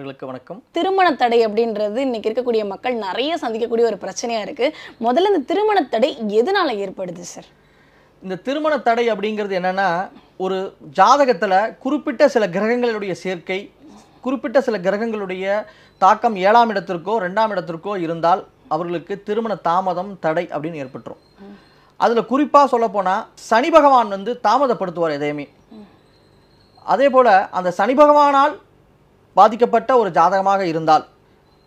நேயர்களுக்கு வணக்கம். திருமண தடை அப்படின்றது இன்னைக்கு இருக்கக்கூடிய மக்கள் நிறைய சந்திக்கக்கூடிய ஒரு பிரச்சனையா இருக்கு. முதல்ல இந்த திருமண தடை எதனால ஏற்படுது சார்? இந்த திருமண தடை அப்படிங்கிறது என்னன்னா, ஒரு ஜாதகத்துல குறிப்பிட்ட சில கிரகங்களுடைய சேர்க்கை, குறிப்பிட்ட சில கிரகங்களுடைய தாக்கம் 7ஆம் இடத்திற்கோ 2ஆம் இடத்திற்கோ இருந்தால் அவர்களுக்கு திருமண தாமதம் தடை அப்படின்னு ஏற்பட்டுரும். அதுல குறிப்பா சொல்ல போனா சனி பகவான் வந்து தாமதப்படுத்துவார் எதையுமே. அதே போல அந்த சனி பகவானால் பாதிக்கப்பட்ட ஒரு ஜாதகமாக இருந்தால்,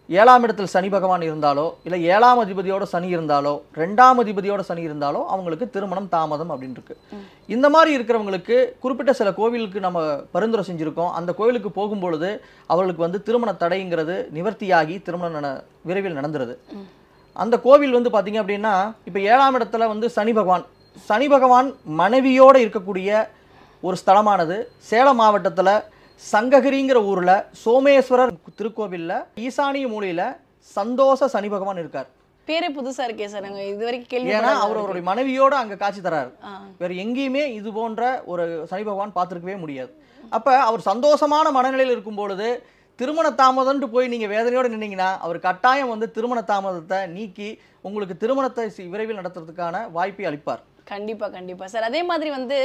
7ஆம் இடத்தில் சனி பகவான் இருந்தாலோ இல்லை 7ஆம் அதிபதியோட சனி இருந்தாலோ 2ஆம் அதிபதியோட சனி இருந்தாலோ அவங்களுக்கு திருமணம் தாமதம் அப்படின்னு இருக்கு. இந்த மாதிரி இருக்கிறவங்களுக்கு குறிப்பிட்ட சில கோவிலுக்கு நம்ம பரிந்துரை செஞ்சுருக்கோம். அந்த கோவிலுக்கு போகும்பொழுது அவர்களுக்கு வந்து திருமண தடைங்கிறது நிவர்த்தியாகி திருமணம் விரைவில் நடந்துருது. அந்த கோவில் வந்து பார்த்தீங்க அப்படின்னா, இப்போ 7ஆம் இடத்துல வந்து சனி பகவான் மனைவியோடு இருக்கக்கூடிய ஒரு ஸ்தலமானது சேலம் மாவட்டத்தில் சங்ககிரிங்கிற ஊரில் சோமேஸ்வரர் திருக்கோவிலில் ஈசானிய மூலையில் சந்தோஷ சனி பகவான் இருக்கார். பேரே புதுசா இருக்கே சார், நாங்க இது வரைக்கும் கேள்வி. ஏன்னா அவருடைய மனைவியோட அங்கே காட்சி தராரு. வேற எங்கேயுமே இது போன்ற ஒரு சனி பகவான் பார்த்துருக்கவே முடியாது. அப்போ அவர் சந்தோஷமான மனநிலையில் இருக்கும் பொழுது திருமண தாமதம்ட்டு போய் நீங்கள் வேதனையோடு நின்னீங்கன்னா அவர் கட்டாயம் வந்து திருமண தாமதத்தை நீக்கி உங்களுக்கு திருமணத்தை விரைவில் நடத்துறதுக்கான வாய்ப்பை அளிப்பார். கண்டிப்பா கண்டிப்பா சார். அதே மாதிரி வந்து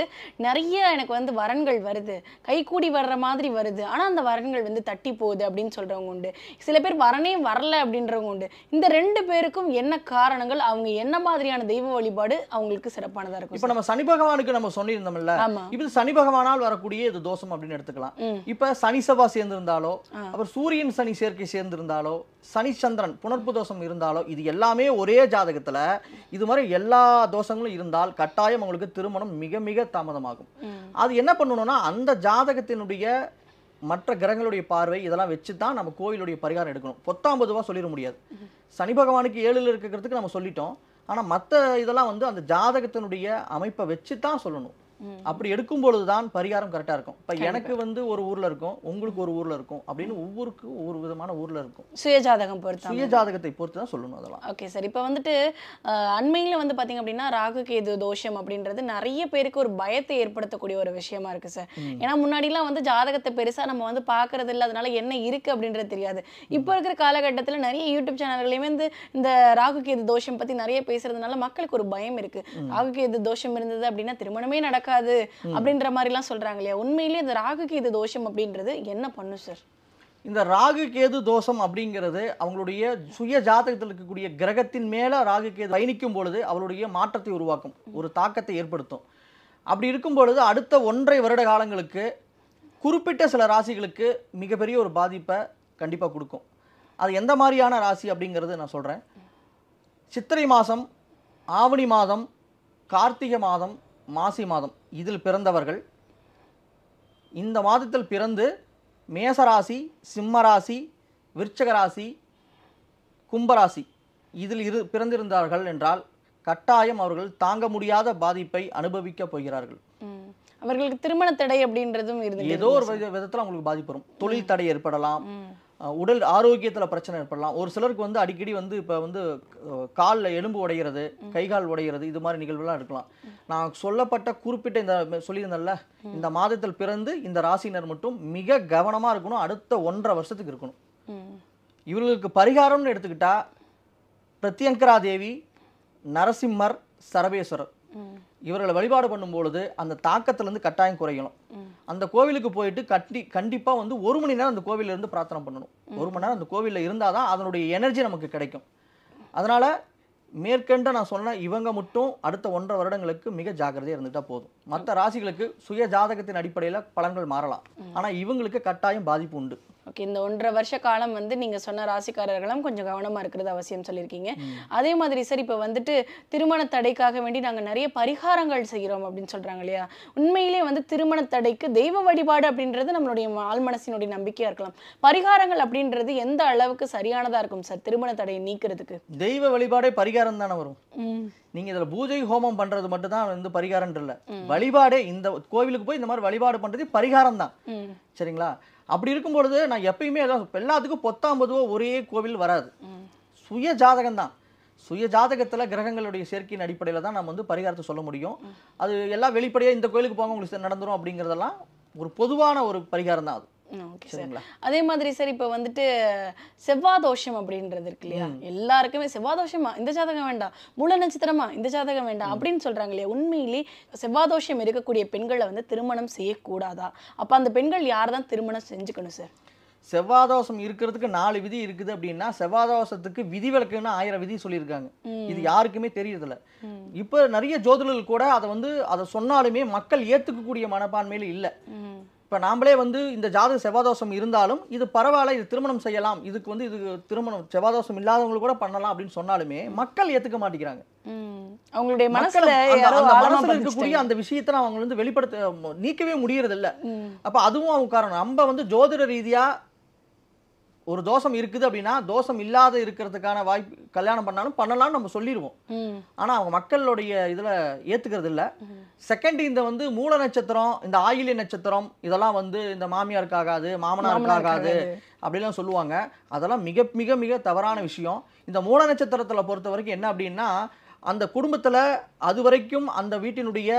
நிறைய எனக்கு வந்து வரன்கள் வருது, கைகூடி வர்ற மாதிரி வருது, ஆனா அந்த வரன்கள் வந்து தட்டி போகுது அப்படின்னு சொல்றவங்க உண்டு. சில பேர் வரனே வரல அப்படின்றவங்க உண்டு. இந்த 2 பேருக்கும் என்ன காரணங்கள், அவங்க என்ன மாதிரியான தெய்வ வழிபாடு அவங்களுக்கு சிறப்பானதா இருக்கும்? இப்ப நம்ம சனி பகவானுக்கு நம்ம சொல்லியிருந்தோம்ல, இப்ப சனி பகவானால் வரக்கூடிய இது தோஷம் அப்படின்னு எடுத்துக்கலாம். இப்ப சனி செவ்வாய் சேர்ந்திருந்தாலோ, அப்புறம் சூரியன் சனி சேர்க்கை சேர்ந்திருந்தாலோ, சனி சந்திரன் புணர்ப்பு தோஷம் இருந்தாலோ, இது எல்லாமே ஒரே ஜாதகத்துல இது மாதிரி எல்லா தோஷங்களும் இருந்தால் கட்டாயம் உங்களுக்கு திருமணம் மிக மிக தாமதமாகும். அது என்ன பண்ணணும்னா, அந்த ஜாதகத்தினுடைய மற்ற கிரகங்களுடைய பார்வை இதெல்லாம் வச்சு தான் நம்ம கோயிலுடைய பரிகாரம் எடுக்கணும். பொத்தாம்பதுவா சொல்லிட முடியாது. சனி பகவானுக்கு 7ல் இருக்கிறதுக்கு நம்ம சொல்லிட்டோம். ஆனா மற்ற இதெல்லாம் வந்து அந்த ஜாதகத்தினுடைய அமைப்பை வச்சு தான் சொல்லணும். அப்படி எடுக்கும் பொழுதுதான் பரிகாரம் கரெக்டா இருக்கும். இப்ப எனக்கு வந்து ஒரு ஊர்ல இருக்கும், உங்களுக்கு ஒரு ஊர்ல இருக்கும் அப்படின்னு ஒவ்வொருக்கு ஒவ்வொரு விதமான ஊர்ல இருக்கும். சுயஜாதகம் பொறுத்து, சுயஜாதகத்தை பொறுத்து தான் சொல்லணும் அதெல்லாம். Okay sir. இப்போ வந்துட்டு அண்மையில் வந்து பார்த்தீங்க அப்படின்னா ராகு கேது தோஷம் அப்படின்றது நிறைய பேருக்கு ஒரு பயத்தை ஏற்படுத்தக்கூடிய ஒரு விஷயமா இருக்கு சார். ஏன்னா முன்னாடிலாம் வந்து ஜாதகத்தை பெருசா நம்ம வந்து பார்க்கறது இல்லை, அதனால என்ன இருக்கு அப்படின்றது தெரியாது. இப்போ இருக்கிற காலகட்டத்தில் நிறைய யூடியூப் சேனல்களையுமே வந்து இந்த ராகு கேது தோஷம் பத்தி நிறைய பேசுறதுனால மக்களுக்கு ஒரு பயம் இருக்கு. ராகு கேது தோஷம் இருந்தது அப்படின்னா திருமணமே நடக்காது அப்படின்ற மாதிரி எல்லாம் சொல்றாங்க இல்லையா? உண்மையிலேயே இந்த ராகு கேது தோஷம் அப்படின்றது என்ன பண்ணும் சார்? இந்த ராகு கேது தோஷம் அப்படிங்கிறது அவங்களுடைய சுய ஜாதகத்தில் இருக்கக்கூடிய கிரகத்தின் மேல ராகு கேது பயணிக்கும் பொழுது அவருடைய மாற்றத்தை உருவாக்கும், ஒரு தாக்கத்தை ஏற்படுத்தும். அப்படி இருக்கும் பொழுது அடுத்த 1.5 வருட காலங்களுக்கு குறிப்பிட்ட சில ராசிகளுக்கு மிகப்பெரிய ஒரு பாதிப்பை கண்டிப்பாக கொடுக்கும். அது எந்த மாதிரியான ராசி அப்படிங்கிறது நான் சொல்கிறேன். சித்திரை மாதம், ஆவணி மாதம், கார்த்திகை மாதம், மாசி மாதம் இதில் பிறந்தவர்கள் இந்த மாதத்தில் பிறந்து மேசராசி, சிம்மராசி, விருச்சகராசி, கும்பராசி இதில் பிறந்திருந்தார்கள் என்றால் கட்டாயம் அவர்கள் தாங்க முடியாத பாதிப்பை அனுபவிக்க போகிறார்கள். அவர்களுக்கு திருமண தடை அப்படின்றதும் ஏதோ ஒரு விதத்தில் அவங்களுக்கு பாதிப்பு வரும். தொழில் தடை ஏற்படலாம், உடல் ஆரோக்கியத்தில் பிரச்சனை ஏற்படலாம். ஒரு சிலருக்கு வந்து அடிக்கடி வந்து இப்போ வந்து காலில் எலும்பு உடைகிறது, கைகால் உடைகிறது, இது மாதிரி நிகழ்வுலாம் இருக்கலாம். நான் சொல்லப்பட்ட குறிப்பிட்ட இந்த சொல்லியிருந்தேன்ல, இந்த மாதத்தில் பிறந்து இந்த ராசினர் மட்டும் மிக கவனமாக இருக்கணும். அடுத்த 1.5 வருஷத்துக்கு இருக்கணும். இவர்களுக்கு பரிகாரம்னு எடுத்துக்கிட்டா பிரத்யங்கரா தேவி, நரசிம்மர், சரபேஸ்வரர் இவர்களை வழிபாடு பண்ணும்பொழுது அந்த தாக்கத்திலிருந்து கட்டாயம் குறையணும். அந்த கோவிலுக்கு போயிட்டு கண்டிப்பா வந்து 1 மணி நேரம் அந்த கோவிலில் இருந்து பிரார்த்தனை பண்ணணும். 1 மணி நேரம் அந்த கோவிலில் இருந்தாதான் அதனுடைய எனர்ஜி நமக்கு கிடைக்கும். அதனால மேற்கண்ட நான் சொன்ன இவங்க மட்டும் அடுத்த 1.5 வருடங்களுக்கு மிக ஜாக்கிரதையாக இருந்துட்டா போதும். மற்ற ராசிகளுக்கு சுய ஜாதகத்தின் அடிப்படையில் பலன்கள் மாறலாம், ஆனா இவங்களுக்கு கட்டாயம் பாதிப்பு உண்டு. ஓகே, இந்த 1.5 வருஷ காலம் வந்து நீங்க சொன்ன ராசிக்காரர்களும் கொஞ்சம் கவனமா இருக்கிறது அவசியம் சொல்லியிருக்கீங்க. அதே மாதிரி சார், இப்போ வந்துட்டு திருமண தடைக்காக வேண்டி நாங்க நிறைய பரிகாரங்கள் செய்கிறோம் அப்படின்னு சொல்றாங்க இல்லையா? உண்மையிலே வந்து திருமண தடைக்கு தெய்வ வழிபாடு அப்படின்றது நம்மளுடைய ஆழ்மனசினுடைய நம்பிக்கையா இருக்கலாம். பரிகாரங்கள் அப்படின்றது எந்த அளவுக்கு சரியானதா இருக்கும் சார் திருமண தடையை நீக்கிறதுக்கு? தெய்வ வழிபாடே பரிகாரம் தானே வரும். நீங்க இதுல பூஜை ஹோமம் பண்றது மட்டும் தான் வந்து பரிகாரம் இல்ல. வழிபாடே இந்த கோவிலுக்கு போய் இந்த மாதிரி வழிபாடு பண்றது பரிகாரம் தான். சரிங்களா? அப்படி இருக்கும் பொழுது நான் எப்பயுமே எல்லாத்துக்கும் பொத்தாம்பதுவோ ஒரே கோவில் வராது. சுய ஜாதகம் தான். சுய ஜாதகத்துல கிரகங்களுடைய சேர்க்கையின் அடிப்படையில தான் நம்ம வந்து பரிகாரத்தை சொல்ல முடியும். அது எல்லாம் வெளிப்படையா இந்த கோயிலுக்கு போங்க உங்களுக்கு நடந்துரும் அப்படிங்கிறதெல்லாம் ஒரு பொதுவான ஒரு பரிகாரம் தான் அது. Okay sir. சரிங்களா? அதே மாதிரி சார் இப்போ வந்துட்டு செவ்வாய் தோஷம் அப்படின்றது இருக்கு இல்லையா, எல்லாருக்குமே செவ்வாய் தோஷமா இந்த ஜாதகம் வேண்டாம், மூல நட்சத்திரமா இந்த ஜாதகம் வேண்டாம் அப்படின்னு சொல்றாங்க இல்லையா, உண்மையிலே செவ்வாய் தோஷம் இருக்கக்கூடிய பெண்களை வந்து திருமணம் செய்யக்கூடாதா? அப்ப அந்த பெண்கள் யார் தான் திருமணம் செஞ்சுக்கணும் சார்? செவ்வாதோஷம் இருக்கிறதுக்கு 4 விதி இருக்குது அப்படின்னா செவ்வாதோஷத்துக்கு விதிவிலக்குன்னு 1000 விதி சொல்லியிருக்காங்க. இது யாருக்குமே தெரியறதில்ல. இப்போ நிறைய ஜோதிடர்கள் கூட அதை சொன்னாலுமே மக்கள் ஏத்துக்கக்கூடிய மனப்பான்மையில இல்ல. இப்போ நாமளே இந்த ஜாதக செவ்வாதோஷம் இருந்தாலும் இது பரவாயில்ல, இது திருமணம் செய்யலாம், இது திருமணம் செவ்வாதோஷம் இல்லாதவங்க கூட பண்ணலாம் அப்படின்னு சொன்னாலுமே மக்கள் ஏத்துக்க மாட்டேங்கிறாங்க. அவங்களுடைய மனசுல யாரோ மனசுல இருக்கக்கூடிய அந்த விஷயத்தை அவங்க வெளிப்படுத்த நீக்கவே முடியறது இல்ல. அப்ப அதுவும் அவங்க காரணம். நம்ம ஜோதிட ரீதியா ஒரு தோஷம் இருக்குது அப்படின்னா தோஷம் இல்லாத இருக்கிறதுக்கான வாய்ப்பு, கல்யாணம் பண்ணலாம்னு நம்ம சொல்லிடுவோம். ஆனா அவங்க மக்களுடைய இதுல ஏத்துக்கிறது இல்ல. செகண்ட் இந்த மூல நட்சத்திரம், இந்த ஆயில்ய நட்சத்திரம் இதெல்லாம் இந்த மாமியாருக்கு ஆகாது, மாமனாருக்கு ஆகாது அப்படிலாம் சொல்லுவாங்க. அதெல்லாம் மிக மிக மிக தவறான விஷயம். இந்த மூல நட்சத்திரத்துல பொறுத்த வரைக்கும் என்ன அப்படின்னா, அந்த குடும்பத்துல அது வரைக்கும் அந்த வீட்டினுடைய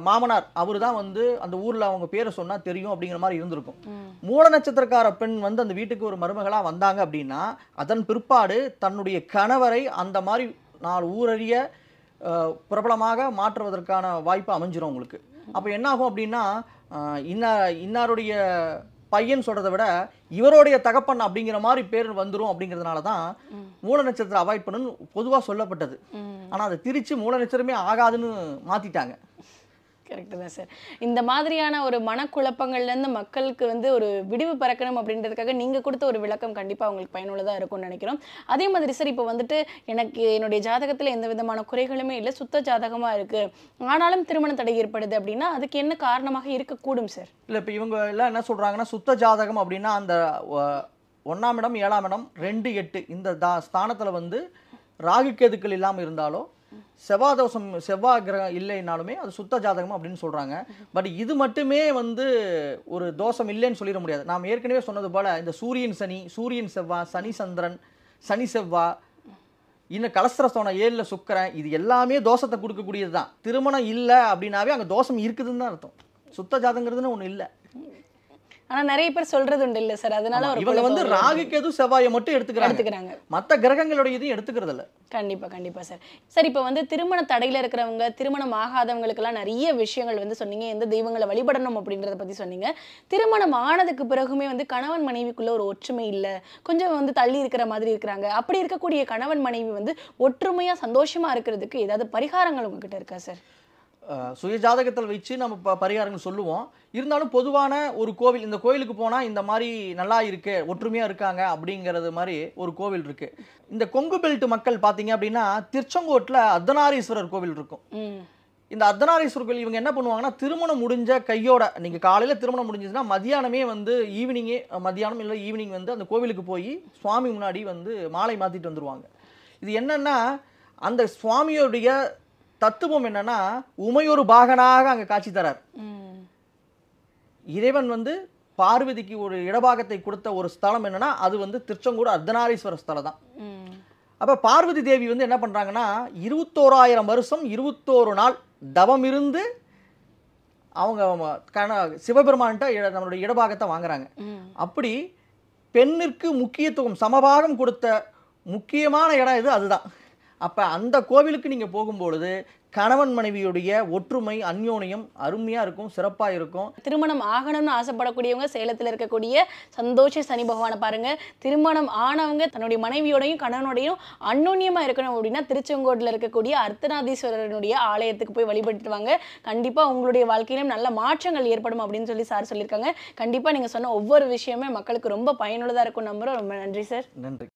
மாமனார் அவரு தான் அந்த ஊர்ல அவங்க பேரை சொன்னா தெரியும் அப்படிங்கிற மாதிரி இருந்திருக்கும். மூல நட்சத்திரக்கார பெண் அந்த வீட்டுக்கு ஒரு மருமகளா வந்தாங்க அப்படின்னா அதன் பிற்பாடு தன்னுடைய கணவரை அந்த மாதிரி 4 ஊரறிய பிரபலமாக மாற்றுவதற்கான வாய்ப்பு அமைஞ்சிரும் உங்களுக்கு. அப்ப என்ன ஆகும் அப்படின்னா இன்னாருடைய பையன் சொல்றதை விட இவருடைய தகப்பன் அப்படிங்கிற மாதிரி பேர் வந்துரும். அப்படிங்கிறதுனால தான் மூல நட்சத்திரம் அவாய்ட் பண்ணணும்னு பொதுவா சொல்லப்பட்டது. ஆனா அதை திரிச்சு மூல நட்சத்திரமே ஆகாதுன்னு மாத்திட்டாங்க. கரெக்ட் தான் சார். இந்த மாதிரியான ஒரு மனக்குழப்பங்கள்ல இருந்து மக்களுக்கு ஒரு விடிவு பிறக்கணும் அப்படின்றதுக்காக நீங்க கொடுத்த ஒரு விளக்கம் கண்டிப்பா அவங்களுக்கு பயனுள்ளதா இருக்கும்னு நினைக்கிறோம். அதே மாதிரி சார் இப்போ எனக்கு என்னுடைய ஜாதகத்துல எந்த விதமான குறைகளுமே இல்லை, சுத்த ஜாதகமா இருக்கு, ஆனாலும் திருமண தடை ஏற்படுது அப்படின்னா அதுக்கு என்ன காரணமாக இருக்கக்கூடும் சார்? இல்ல இப்ப இவங்க எல்லாம் என்ன சொல்றாங்கன்னா சுத்த ஜாதகம் அப்படின்னா அந்த 1ஆம் இடம் 7ஆம் இடம் 2 8 இந்த ஸ்தானத்துல ராகு கேதுக்கள் இல்லாம இருந்தாலோ செவ்வாதோஷம் செவ்வாய் கிரகம் இல்லைனாலுமே அது சுத்த ஜாதகம் அப்படின்னு சொல்றாங்க. பட் இது மட்டுமே ஒரு தோஷம் இல்லைன்னு சொல்லிட முடியாது. நாம் ஏற்கனவே சொன்னது போல இந்த சூரியன் சனி, சூரியன் செவ்வாய், சனி சந்திரன், சனி செவ்வாய், இன்னும் கலஸ்திரஸ்தானம் 7ல சுக்கிரன், இது எல்லாமே தோஷத்தை கொடுக்கக்கூடியது தான். திருமணம் இல்லை அப்படின்னாவே அங்க தோஷம் இருக்குதுன்னு தான் அர்த்தம். சுத்த ஜாதகங்கிறதுன்னு ஒண்ணு இல்லை. ஆனா நிறைய பேர் சொல்றது உண்டு இல்ல சார், அதனால இவங்க ராகு கேது செவ்வாயை மட்டும் எடுத்துக்கிறாங்க, மத்த கிரகங்களுடைய இதையும் எடுத்துக்கிறது இல்ல. கண்டிப்பா கண்டிப்பா சார். சார் இப்போ திருமண தடையில இருக்கிறவங்க, திருமணம் ஆகாதவங்களுக்கு எல்லாம் நிறைய விஷயங்கள் சொன்னீங்க, எந்த தெய்வங்களை வழிபடணும் அப்படின்றத பத்தி சொன்னீங்க. திருமணம் ஆனதுக்கு பிறகுமே கணவன் மனைவிக்குள்ள ஒரு ஒற்றுமை இல்ல, கொஞ்சம் தள்ளி இருக்கிற மாதிரி இருக்கிறாங்க. அப்படி இருக்கக்கூடிய கணவன் மனைவி ஒற்றுமையா சந்தோஷமா இருக்கிறதுக்கு ஏதாவது பரிகாரங்கள் உங்ககிட்ட இருக்கா சார்? சுய ஜாதகத்தில் வச்சு நம்ம பரிகாரங்கள் சொல்லுவோம். இருந்தாலும் பொதுவான ஒரு கோவில், இந்த கோயிலுக்கு போனா இந்த மாதிரி நல்லா இருக்கு, ஒற்றுமையா இருக்காங்க அப்படிங்கிறது மாதிரி ஒரு கோவில் இருக்கு. இந்த கொங்கு பெல்ட் மக்கள் பாத்தீங்க அப்படின்னா திருச்செங்கோட்டுல அர்த்தநாரீஸ்வரர் கோவில் இருக்கும். இந்த அர்த்தநாரீஸ்வரர் கோவில் இவங்க என்ன பண்ணுவாங்கன்னா திருமணம் முடிஞ்ச கையோட, நீங்க காலையில திருமணம் முடிஞ்சதுன்னா மதியானமே ஈவினிங்கே, மதியானம் இல்லை ஈவினிங் அந்த கோவிலுக்கு போய் சுவாமி முன்னாடி மாலை மாத்திட்டு வந்துருவாங்க. இது என்னன்னா அந்த சுவாமியோடைய தத்துவம் என்னன்னா உமையொரு பாகனாக அங்க காட்சி தரார். இறைவன் பார்வதிக்கு ஒரு இடபாகத்தை கொடுத்த ஒரு ஸ்தலம் என்னன்னா அது திருச்செங்கோடு அர்த்தநாரீஸ்வரர் ஸ்தலம் தான். அப்ப பார்வதி தேவி என்ன பண்றாங்கன்னா 21000 வருஷம் 21 நாள் தவம் இருந்து அவங்க சிவபெருமான்கிட்ட நம்மளுடைய இடபாகத்தை வாங்குறாங்க. அப்படி பெண்ணிற்கு முக்கியத்துவம் சமபாகம் கொடுத்த முக்கியமான இடம் இது, அதுதான். அப்ப அந்த கோவிலுக்கு நீங்க போகும்பொழுது கணவன் மனைவியுடைய ஒற்றுமை அந்யோன்யம் அருமையா இருக்கும், சிறப்பா இருக்கும். திருமணம் ஆகணும்னு ஆசைப்படக்கூடியவங்க சேலத்தில் இருக்கக்கூடிய சந்தோஷ சனி பகவானை பாருங்க. திருமணம் ஆனவங்க தன்னுடைய மனைவியோடையும் கணவனோடையும் அந்யோன்யமா இருக்கணும் அப்படின்னா திருச்செங்கோட்டில் இருக்கக்கூடிய அர்த்தநாதீஸ்வரனுடைய ஆலயத்துக்கு போய் வழிபட்டுட்டு வாங்க. கண்டிப்பா உங்களுடைய வாழ்க்கையிலும் நல்ல மாற்றங்கள் ஏற்படும் அப்படின்னு சார் சொல்லியிருக்காங்க. கண்டிப்பா நீங்க சொன்ன ஒவ்வொரு விஷயமே மக்களுக்கு ரொம்ப பயனுள்ளதா இருக்கும் நம்புறோம். ரொம்ப நன்றி சார். நன்றி.